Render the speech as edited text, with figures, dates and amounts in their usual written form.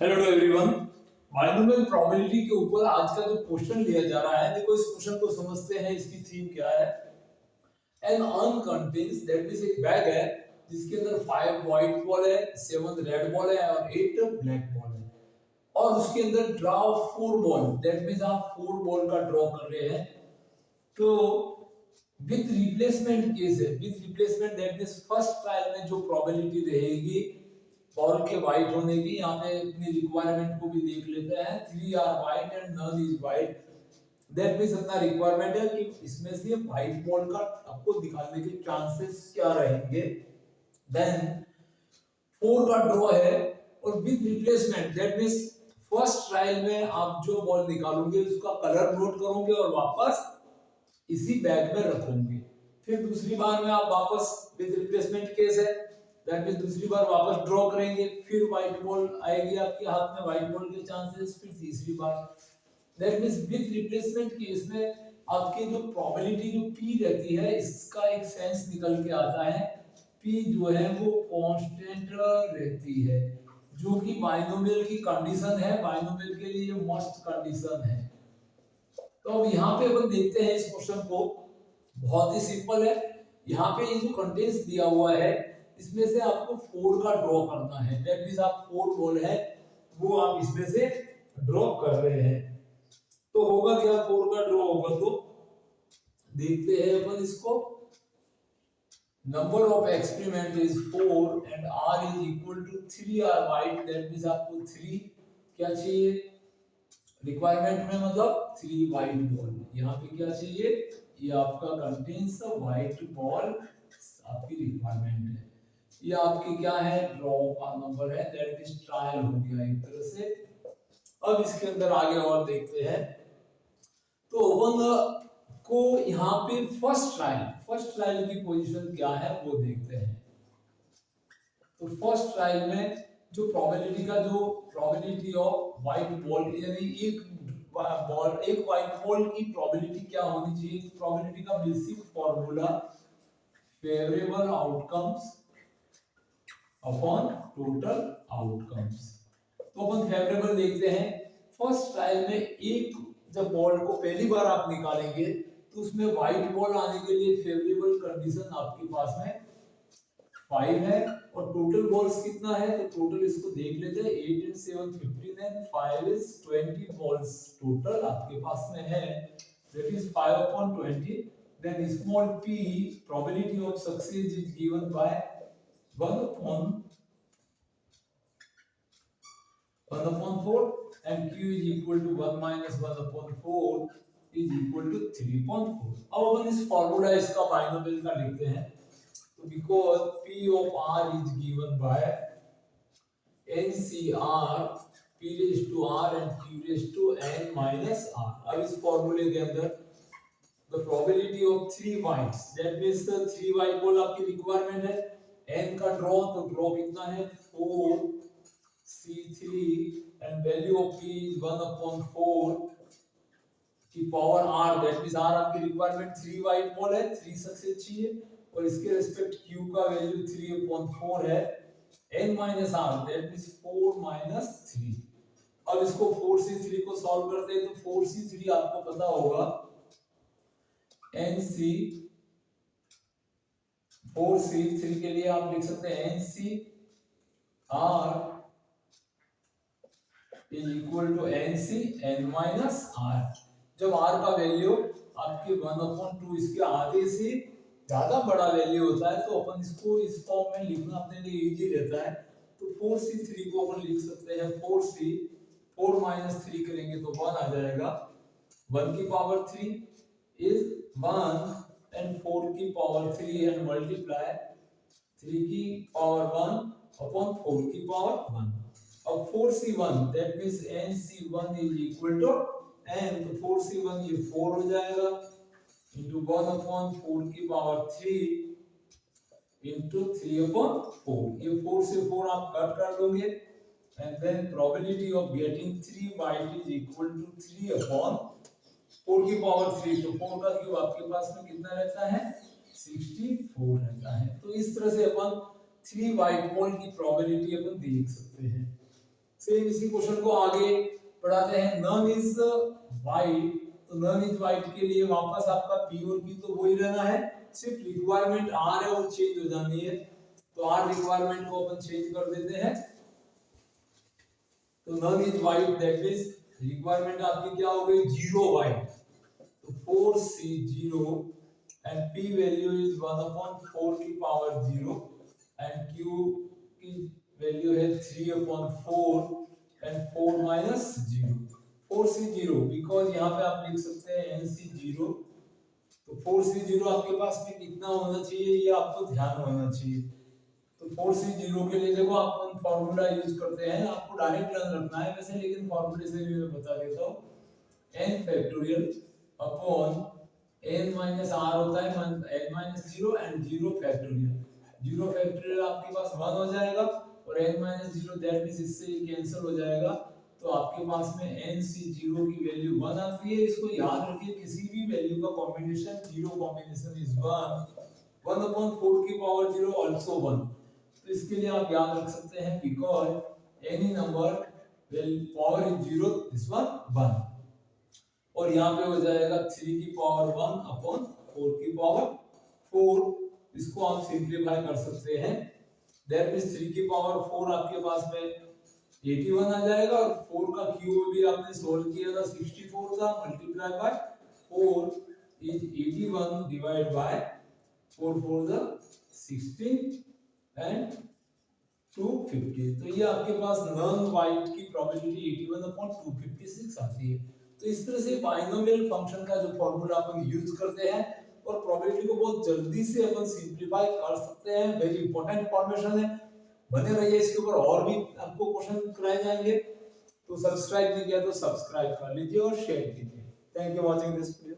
Hello to everyone. Binomial probability के ऊपर आज का जो क्वेश्चन लिया जा रहा है, देखो इस क्वेश्चन को समझते हैं। इसकी थीम क्या है? एन अनकंटेन्स, दैट मींस एक बैग है जिसके अंदर 5 व्हाइट बॉल है, 7 रेड बॉल है और 8 ब्लैक बॉल है। और उसके अंदर ड्रॉ 4 बॉल, दैट मींस आप 4 बॉल का ड्रॉ कर रहे हैं। तो विथ रिप्लेसमेंट केस है, with replacement that means first trial में जो प्रोबेबिलिटी रहेगी बॉल के वाइट होने की, यहाँ पे अपनी रिक्वायरमेंट को भी देख लेते हैं। 3 are white and none is white, that means अपना रिक्वायरमेंट है कि इसमें से व्हाइट बॉल का आपको दिखाने के चांसेस क्या रहेंगे। देन 4 का ड्रॉ है और with replacement, that means first trial में आप जो बॉल निकालोगे उसका कलर नोट करोगे और वापस इसी बैग में रखोगे। फिर दूसरी बार में आप वापस विद रिप्लेसमेंट केस है, दैट मींस दूसरी बार वापस ड्रॉ करेंगे, फिर व्हाइट बॉल आएगी आपके हाथ में, व्हाइट बॉल के चांसेस। फिर तीसरी बार, that means with replacement case में आपकी जो प्रोबेबिलिटी जो पी रहती है, इसका एक सेंस निकल के आता है। पी जो है वो कांस्टेंट रहती है, जो कि बाइनोमियल की कंडीशन है। बाइनोमियल के लिए ये मस्ट कंडीशन है। तो अब यहाँ पे अपन देखते हैं इस क्वेश्चन को, बहुत ही सिंपल है। यहाँ पे ये जो कंटेंट्स दिया हुआ है, इसमें से आपको 4 का ड्रॉ करना है। दैट मींस आप 4 बॉल है वो आप इसमें से ड्रॉ कर रहे हैं। तो होगा क्या, 4 का ड्रॉ होगा तो देखते हैं अपन इसको। Number of experiment is 4 and r is equal to 3 are white, that means आपको 3 क्या चाहिए रिक्वायरमेंट में, मतलब 3 वाइट बॉल। यहाँ पे क्या चाहिए, ये आपका कंटेन्स वाइट बॉल आपकी रिक्वायरमेंट है। ये आपकी क्या है, ड्रॉ का नंबर है, दैट इज ट्रायल हो गया एक तरह से। अब इसके अंदर आगे और देखते हैं। तो अपन को यहाँ पे फर्स्ट ट्रायल की पोजीशन क्या है वो देखते हैं। तो फर्स्ट ट्रायल में जो प्रोबेबिलिटी का जो प्रोबेबिलिटी ऑफ व्हाइट बॉल, यानी एक बॉल, एक व्हाइट बॉल की प्रोबेबिलिटी क्या होनी चाहिए। प्रोबेबिलिटी का basic formula favourable outcomes upon total outcomes. तो अपन फेवरेबल देखते हैं। फर्स्ट ट्रायल में एक जब बॉल को पहली बार आप निकालेंगे तो उसमें व्हाइट बॉल आने के लिए फेवरेबल कंडीशन आपके पास में 5 है। और टोटल बॉल्स कितना है, तो टोटल इसको देख लेते हैं। 8 and 7 15 and 5 is 20 balls total आपके पास में है, that is 5 upon 20। then small p probability of success is given by 1 upon 4 and q is equal to 1 minus 1 upon 4 is equal to 3.4। अब अपन इस फार्मूला इसका बाइनोमियल का लिखते हैं। तो because p of r is given by NCR p raised to r and q raised to n minus r। अब इस फॉर्मूले के अंदर the probability of 3 whites, that means the 3 white ball आपकी रिक्वायरमेंट है। n का ड्रॉ, तो draw कितना है 4 c3 and value of p is 1 upon 4 की power r, that means r आपकी रिक्वायरमेंट 3 white ball है, 3 सक्सेस चाहिए। और इसके रिस्पेक्ट q का वैल्यू 3 upon 4 है, n minus r, that means 4 minus 3। अब इसको 4c3 को सॉल्व करते हैं तो 4c3 आपको पता होगा nc 4c3 के लिए आप लिख सकते हैं nc r is equal to nc n minus r। जब r का वैल्यू आपके 1/2 इसके आधे से ज्यादा बड़ा वैल्यू होता है तो अपन इसको इस फॉर्म में लिखना अपने लिए इजी रहता है। तो 4c3 को अपन लिख सकते हैं 4c 4 minus 3 करेंगे तो 1 आ जाएगा। 1 की पावर 3 is 1 and 4 की पावर 3 and multiply 3 की पावर 1 upon 4 की पावर 1। अब 4c1 that means nc1 is equal to n, तो 4c1 ये 4 हो जाएगा into 1 upon 4 की पावर 3 into 3 upon 4। ये 4 से 4 आप कट कर दोगे and then probability of getting 3 white is equal to 3 upon 4 की पावर 3, तो 4 का क्यूब आपके पास में कितना रहता है 64 रहता है। तो इस तरह से अपन 3 व्हाइट बॉल की प्रोबेबिलिटी अपन देख सकते हैं। सेम इसी क्वेश्चन को आगे पढ़ाते हैं। नन इज वाइट, तो नन इज वाइट के लिए वापस आपका पी और क्यू तो वही रहना है, सिर्फ रिक्वायरमेंट आर है वो चेंज हो जानी है। तो आर रिक्वायरमेंट को अपन चेंज कर देते हैं। तो none is white that means requirement आपकी क्या हो गई, 0 वाइट। तो 4C0 and p value is 1 upon 4 की पावर 0 and q की वैल्यू है 3 upon 4 and 4 minus 0। 4C0 because यहाँ पे आप लिख सकते हैं nC0। तो 4C0 आपके पास में कितना होना चाहिए ये आपको ध्यान होना चाहिए। तो 4C0 के लिए देखो आप फॉर्मूला यूज करते हैं, आपको डायरेक्ट रन रखना है वैसे, लेकिन फॉर्मूले से भी मैं बता देता हूँ। n factorial upon n minus r होता है n minus 0 and 0 factorial. 0 factorial आपके पास 1 हो जाएगा और n माइनस 0 दैट मींस इससे ये कैंसिल हो जाएगा। तो आपके पास में nC0 की वैल्यू 1 आती है। इसको याद रखिए, किसी भी वैल्यू का कॉम्बिनेशन 0 कॉम्बिनेशन इज 1। 1 upon 4 की पावर 0 आल्सो 1। तो इसके लिए आप याद रख सकते हैं because any number will power is 0 this one 1। और यहाँ पे हो जाएगा 3 की पावर 1 अपॉन 4 की पावर 4। इसको आप सिंपलीफाई कर सकते हैं। दैट मींस 3 की पावर 4 आपके पास में 81 आ जाएगा और 4 का क्यूब भी आपने सोल्व किया था 64 था, multiply by 4 is 81 divide by 4 4 the 16 and 250। तो ये आपके पास नॉन वाइट की प्रोबेबिलिटी 81 अपॉन 256 आती है। तो इस तरह से बाइनोमियल फंक्शन का जो फॉर्मूला अपन यूज करते हैं और प्रोबेबिलिटी को बहुत जल्दी से अपन सिंपलीफाई कर सकते हैं। वेरी इंपॉर्टेंट इंफॉर्मेशन है, बने रहिए इसके ऊपर, और भी आपको क्वेश्चन कराए जाएंगे। तो सब्सक्राइब नहीं किया तो सब्सक्राइब कर लीजिए और शेयर कीजिए। Thank you watching this video.